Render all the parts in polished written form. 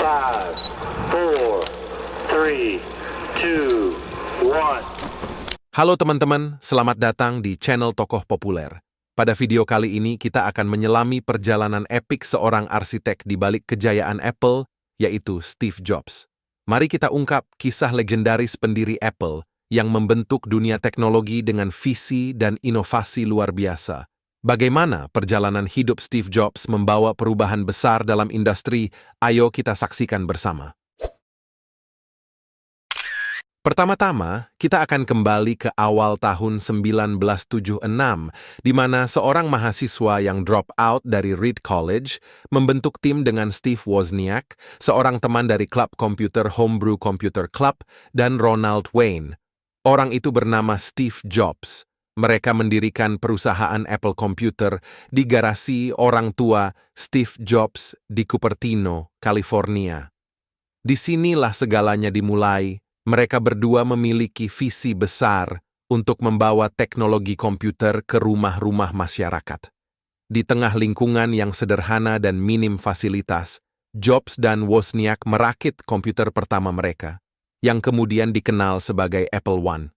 5, 4, 3, 2, 1. Halo teman-teman, selamat datang di channel Tokoh Populer. Pada video kali ini kita akan menyelami perjalanan epik seorang arsitek di balik kejayaan Apple, yaitu Steve Jobs. Mari kita ungkap kisah legendaris pendiri Apple yang membentuk dunia teknologi dengan visi dan inovasi luar biasa. Bagaimana perjalanan hidup Steve Jobs membawa perubahan besar dalam industri? Ayo kita saksikan bersama. Pertama-tama, kita akan kembali ke awal tahun 1976, di mana seorang mahasiswa yang drop out dari Reed College membentuk tim dengan Steve Wozniak, seorang teman dari klub komputer Homebrew Computer Club, dan Ronald Wayne. Orang itu bernama Steve Jobs. Mereka mendirikan perusahaan Apple Computer di garasi orang tua Steve Jobs di Cupertino, California. Disinilah segalanya dimulai. Mereka berdua memiliki visi besar untuk membawa teknologi komputer ke rumah-rumah masyarakat. Di tengah lingkungan yang sederhana dan minim fasilitas, Jobs dan Wozniak merakit komputer pertama mereka, yang kemudian dikenal sebagai Apple I.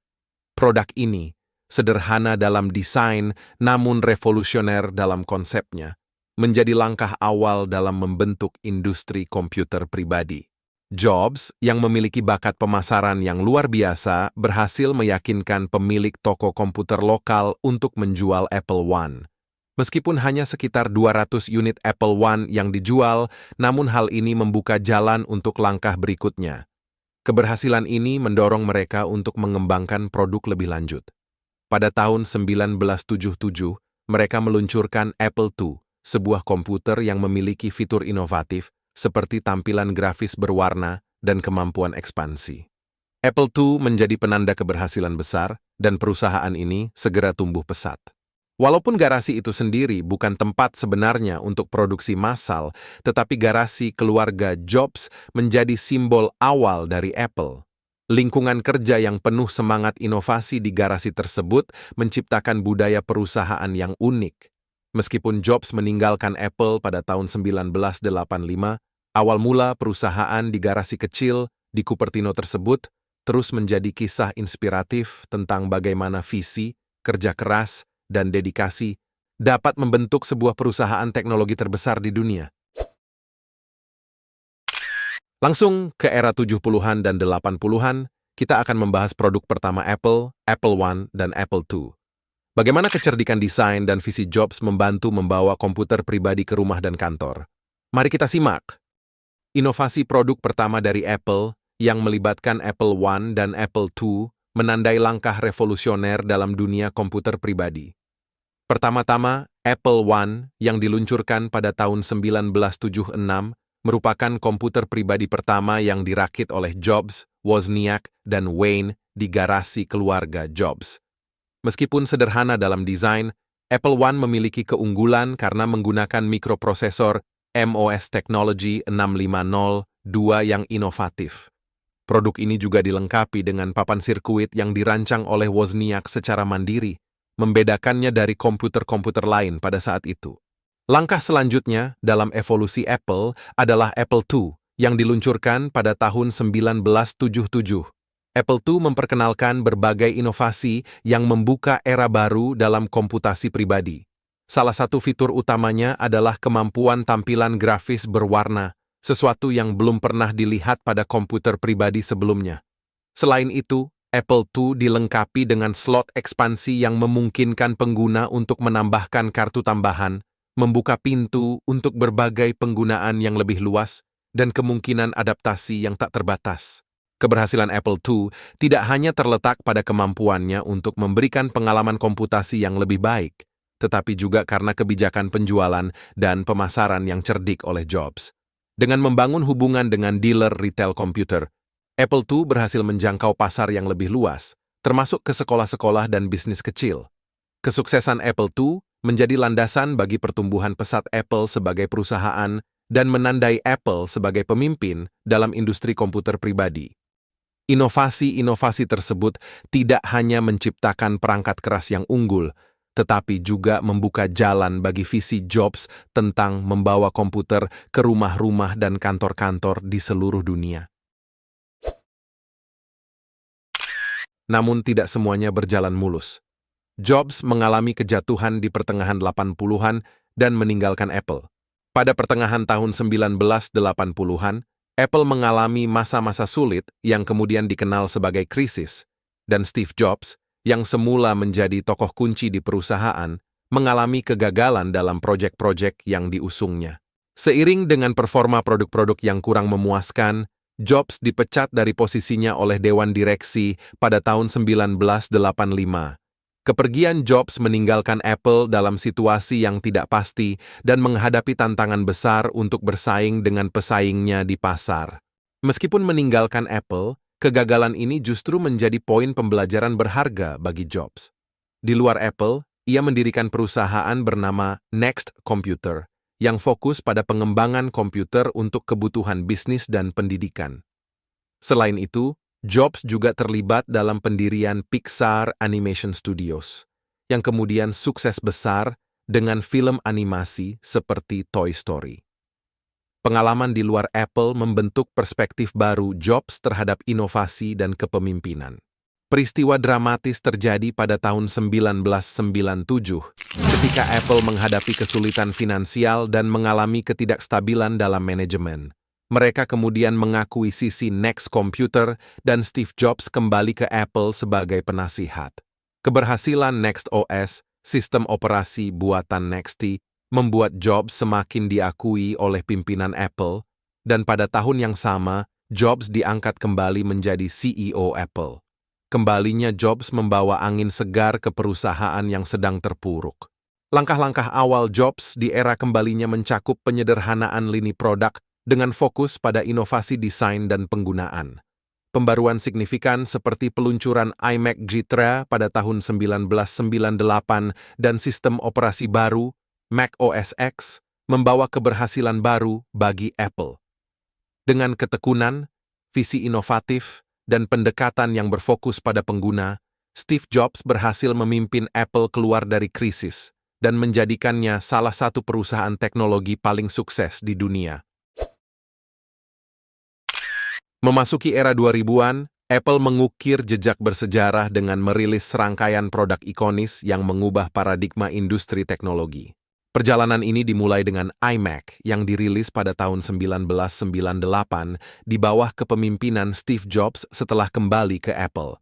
Produk ini sederhana dalam desain namun revolusioner dalam konsepnya, menjadi langkah awal dalam membentuk industri komputer pribadi. Jobs, yang memiliki bakat pemasaran yang luar biasa, berhasil meyakinkan pemilik toko komputer lokal untuk menjual Apple I. Meskipun hanya sekitar 200 unit Apple I yang dijual, namun hal ini membuka jalan untuk langkah berikutnya. Keberhasilan ini mendorong mereka untuk mengembangkan produk lebih lanjut. Pada tahun 1977, mereka meluncurkan Apple II, sebuah komputer yang memiliki fitur inovatif seperti tampilan grafis berwarna dan kemampuan ekspansi. Apple II menjadi penanda keberhasilan besar, dan perusahaan ini segera tumbuh pesat. Walaupun garasi itu sendiri bukan tempat sebenarnya untuk produksi massal, tetapi garasi keluarga Jobs menjadi simbol awal dari Apple. Lingkungan kerja yang penuh semangat inovasi di garasi tersebut menciptakan budaya perusahaan yang unik. Meskipun Jobs meninggalkan Apple pada tahun 1985, awal mula perusahaan di garasi kecil di Cupertino tersebut terus menjadi kisah inspiratif tentang bagaimana visi, kerja keras, dan dedikasi dapat membentuk sebuah perusahaan teknologi terbesar di dunia. Langsung ke era 70-an dan 80-an, kita akan membahas produk pertama Apple, Apple I, dan Apple II. Bagaimana kecerdikan desain dan visi Jobs membantu membawa komputer pribadi ke rumah dan kantor. Mari kita simak. Inovasi produk pertama dari Apple, yang melibatkan Apple I dan Apple II, menandai langkah revolusioner dalam dunia komputer pribadi. Pertama-tama, Apple I, yang diluncurkan pada tahun 1976, merupakan komputer pribadi pertama yang dirakit oleh Jobs, Wozniak, dan Wayne di garasi keluarga Jobs. Meskipun sederhana dalam desain, Apple I memiliki keunggulan karena menggunakan mikroprosesor MOS Technology 6502 yang inovatif. Produk ini juga dilengkapi dengan papan sirkuit yang dirancang oleh Wozniak secara mandiri, membedakannya dari komputer-komputer lain pada saat itu. Langkah selanjutnya dalam evolusi Apple adalah Apple II yang diluncurkan pada tahun 1977. Apple II memperkenalkan berbagai inovasi yang membuka era baru dalam komputasi pribadi. Salah satu fitur utamanya adalah kemampuan tampilan grafis berwarna, sesuatu yang belum pernah dilihat pada komputer pribadi sebelumnya. Selain itu, Apple II dilengkapi dengan slot ekspansi yang memungkinkan pengguna untuk menambahkan kartu tambahan, membuka pintu untuk berbagai penggunaan yang lebih luas, dan kemungkinan adaptasi yang tak terbatas. Keberhasilan Apple II tidak hanya terletak pada kemampuannya untuk memberikan pengalaman komputasi yang lebih baik, tetapi juga karena kebijakan penjualan dan pemasaran yang cerdik oleh Jobs. Dengan membangun hubungan dengan dealer retail komputer, Apple II berhasil menjangkau pasar yang lebih luas, termasuk ke sekolah-sekolah dan bisnis kecil. Kesuksesan Apple II menjadi landasan bagi pertumbuhan pesat Apple sebagai perusahaan dan menandai Apple sebagai pemimpin dalam industri komputer pribadi. Inovasi-inovasi tersebut tidak hanya menciptakan perangkat keras yang unggul, tetapi juga membuka jalan bagi visi Jobs tentang membawa komputer ke rumah-rumah dan kantor-kantor di seluruh dunia. Namun tidak semuanya berjalan mulus. Jobs mengalami kejatuhan di pertengahan 80-an dan meninggalkan Apple. Pada pertengahan tahun 1980-an, Apple mengalami masa-masa sulit yang kemudian dikenal sebagai krisis, dan Steve Jobs, yang semula menjadi tokoh kunci di perusahaan, mengalami kegagalan dalam proyek-proyek yang diusungnya. Seiring dengan performa produk-produk yang kurang memuaskan, Jobs dipecat dari posisinya oleh Dewan Direksi pada tahun 1985. Kepergian Jobs meninggalkan Apple dalam situasi yang tidak pasti dan menghadapi tantangan besar untuk bersaing dengan pesaingnya di pasar. Meskipun meninggalkan Apple, kegagalan ini justru menjadi poin pembelajaran berharga bagi Jobs. Di luar Apple, ia mendirikan perusahaan bernama Next Computer, yang fokus pada pengembangan komputer untuk kebutuhan bisnis dan pendidikan. Selain itu, Jobs juga terlibat dalam pendirian Pixar Animation Studios, yang kemudian sukses besar dengan film animasi seperti Toy Story. Pengalaman di luar Apple membentuk perspektif baru Jobs terhadap inovasi dan kepemimpinan. Peristiwa dramatis terjadi pada tahun 1997 ketika Apple menghadapi kesulitan finansial dan mengalami ketidakstabilan dalam manajemen. Mereka kemudian mengakuisisi Next Computer dan Steve Jobs kembali ke Apple sebagai penasihat. Keberhasilan Next OS, sistem operasi buatan Nexty, membuat Jobs semakin diakui oleh pimpinan Apple, dan pada tahun yang sama, Jobs diangkat kembali menjadi CEO Apple. Kembalinya Jobs membawa angin segar ke perusahaan yang sedang terpuruk. Langkah-langkah awal Jobs di era kembalinya mencakup penyederhanaan lini produk dengan fokus pada inovasi desain dan penggunaan. Pembaruan signifikan seperti peluncuran iMac G3 pada tahun 1998 dan sistem operasi baru, Mac OS X, membawa keberhasilan baru bagi Apple. Dengan ketekunan, visi inovatif, dan pendekatan yang berfokus pada pengguna, Steve Jobs berhasil memimpin Apple keluar dari krisis dan menjadikannya salah satu perusahaan teknologi paling sukses di dunia. Memasuki era 2000-an, Apple mengukir jejak bersejarah dengan merilis serangkaian produk ikonis yang mengubah paradigma industri teknologi. Perjalanan ini dimulai dengan iMac yang dirilis pada tahun 1998 di bawah kepemimpinan Steve Jobs setelah kembali ke Apple.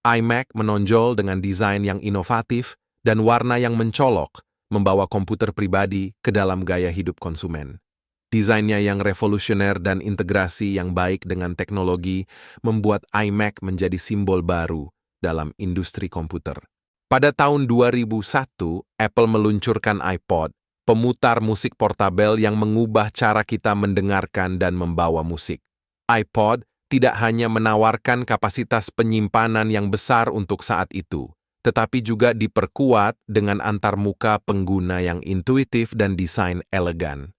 iMac menonjol dengan desain yang inovatif dan warna yang mencolok, membawa komputer pribadi ke dalam gaya hidup konsumen. Desainnya yang revolusioner dan integrasi yang baik dengan teknologi membuat iMac menjadi simbol baru dalam industri komputer. Pada tahun 2001, Apple meluncurkan iPod, pemutar musik portabel yang mengubah cara kita mendengarkan dan membawa musik. iPod tidak hanya menawarkan kapasitas penyimpanan yang besar untuk saat itu, tetapi juga diperkuat dengan antarmuka pengguna yang intuitif dan desain elegan.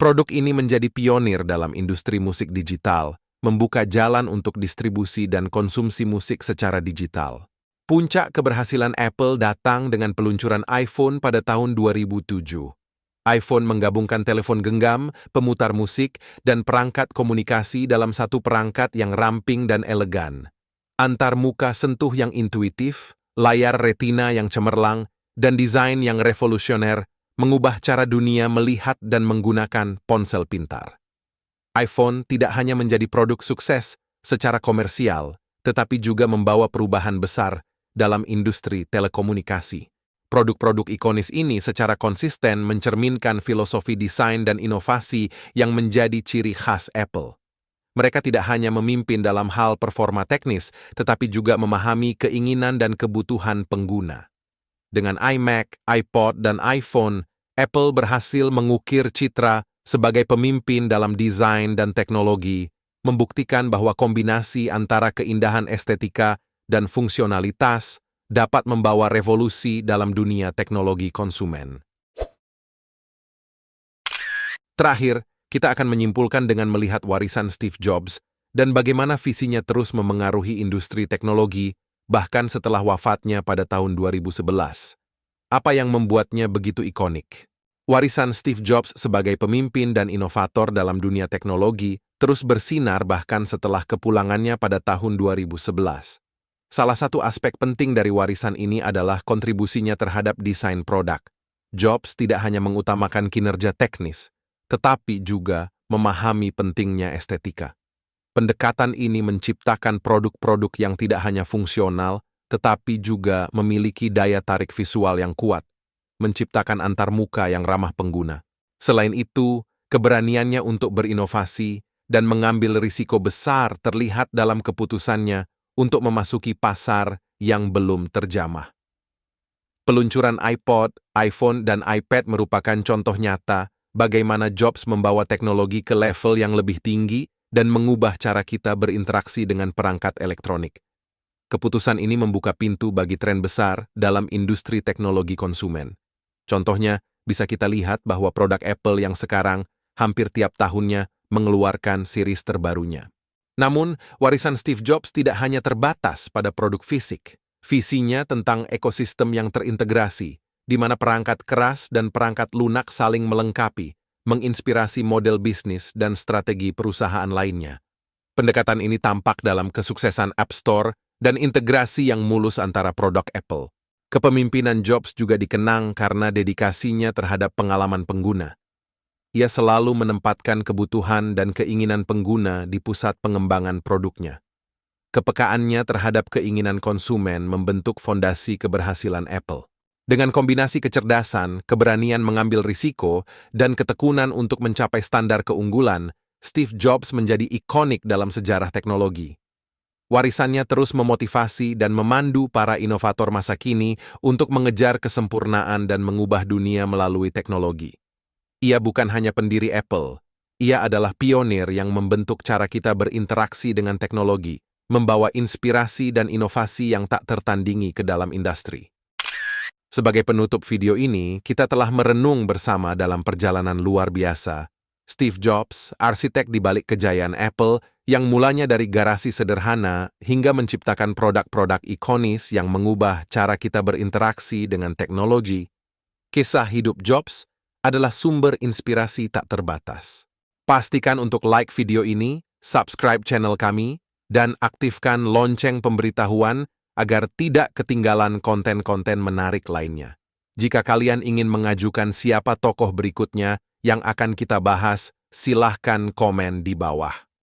Produk ini menjadi pionir dalam industri musik digital, membuka jalan untuk distribusi dan konsumsi musik secara digital. Puncak keberhasilan Apple datang dengan peluncuran iPhone pada tahun 2007. iPhone menggabungkan telepon genggam, pemutar musik, dan perangkat komunikasi dalam satu perangkat yang ramping dan elegan. Antarmuka sentuh yang intuitif, layar retina yang cemerlang, dan desain yang revolusioner mengubah cara dunia melihat dan menggunakan ponsel pintar. iPhone tidak hanya menjadi produk sukses secara komersial, tetapi juga membawa perubahan besar dalam industri telekomunikasi. Produk-produk ikonis ini secara konsisten mencerminkan filosofi desain dan inovasi yang menjadi ciri khas Apple. Mereka tidak hanya memimpin dalam hal performa teknis, tetapi juga memahami keinginan dan kebutuhan pengguna. Dengan iMac, iPod, dan iPhone, Apple berhasil mengukir citra sebagai pemimpin dalam desain dan teknologi, membuktikan bahwa kombinasi antara keindahan estetika dan fungsionalitas dapat membawa revolusi dalam dunia teknologi konsumen. Terakhir, kita akan menyimpulkan dengan melihat warisan Steve Jobs dan bagaimana visinya terus memengaruhi industri teknologi bahkan setelah wafatnya pada tahun 2011. Apa yang membuatnya begitu ikonik? Warisan Steve Jobs sebagai pemimpin dan inovator dalam dunia teknologi terus bersinar bahkan setelah kepulangannya pada tahun 2011. Salah satu aspek penting dari warisan ini adalah kontribusinya terhadap desain produk. Jobs tidak hanya mengutamakan kinerja teknis, tetapi juga memahami pentingnya estetika. Pendekatan ini menciptakan produk-produk yang tidak hanya fungsional, tetapi juga memiliki daya tarik visual yang kuat, menciptakan antarmuka yang ramah pengguna. Selain itu, keberaniannya untuk berinovasi dan mengambil risiko besar terlihat dalam keputusannya untuk memasuki pasar yang belum terjamah. Peluncuran iPod, iPhone, dan iPad merupakan contoh nyata bagaimana Jobs membawa teknologi ke level yang lebih tinggi dan mengubah cara kita berinteraksi dengan perangkat elektronik. Keputusan ini membuka pintu bagi tren besar dalam industri teknologi konsumen. Contohnya, bisa kita lihat bahwa produk Apple yang sekarang hampir tiap tahunnya mengeluarkan series terbarunya. Namun, warisan Steve Jobs tidak hanya terbatas pada produk fisik. Visinya tentang ekosistem yang terintegrasi, di mana perangkat keras dan perangkat lunak saling melengkapi, menginspirasi model bisnis dan strategi perusahaan lainnya. Pendekatan ini tampak dalam kesuksesan App Store dan integrasi yang mulus antara produk Apple. Kepemimpinan Jobs juga dikenang karena dedikasinya terhadap pengalaman pengguna. Ia selalu menempatkan kebutuhan dan keinginan pengguna di pusat pengembangan produknya. Kepekaannya terhadap keinginan konsumen membentuk fondasi keberhasilan Apple. Dengan kombinasi kecerdasan, keberanian mengambil risiko, dan ketekunan untuk mencapai standar keunggulan, Steve Jobs menjadi ikonik dalam sejarah teknologi. Warisannya terus memotivasi dan memandu para inovator masa kini untuk mengejar kesempurnaan dan mengubah dunia melalui teknologi. Ia bukan hanya pendiri Apple, ia adalah pionir yang membentuk cara kita berinteraksi dengan teknologi, membawa inspirasi dan inovasi yang tak tertandingi ke dalam industri. Sebagai penutup video ini, kita telah merenung bersama dalam perjalanan luar biasa. Steve Jobs, arsitek di balik kejayaan Apple, yang mulanya dari garasi sederhana hingga menciptakan produk-produk ikonis yang mengubah cara kita berinteraksi dengan teknologi. Kisah hidup Jobs adalah sumber inspirasi tak terbatas. Pastikan untuk like video ini, subscribe channel kami, dan aktifkan lonceng pemberitahuan agar tidak ketinggalan konten-konten menarik lainnya. Jika kalian ingin mengajukan siapa tokoh berikutnya yang akan kita bahas, silahkan komen di bawah.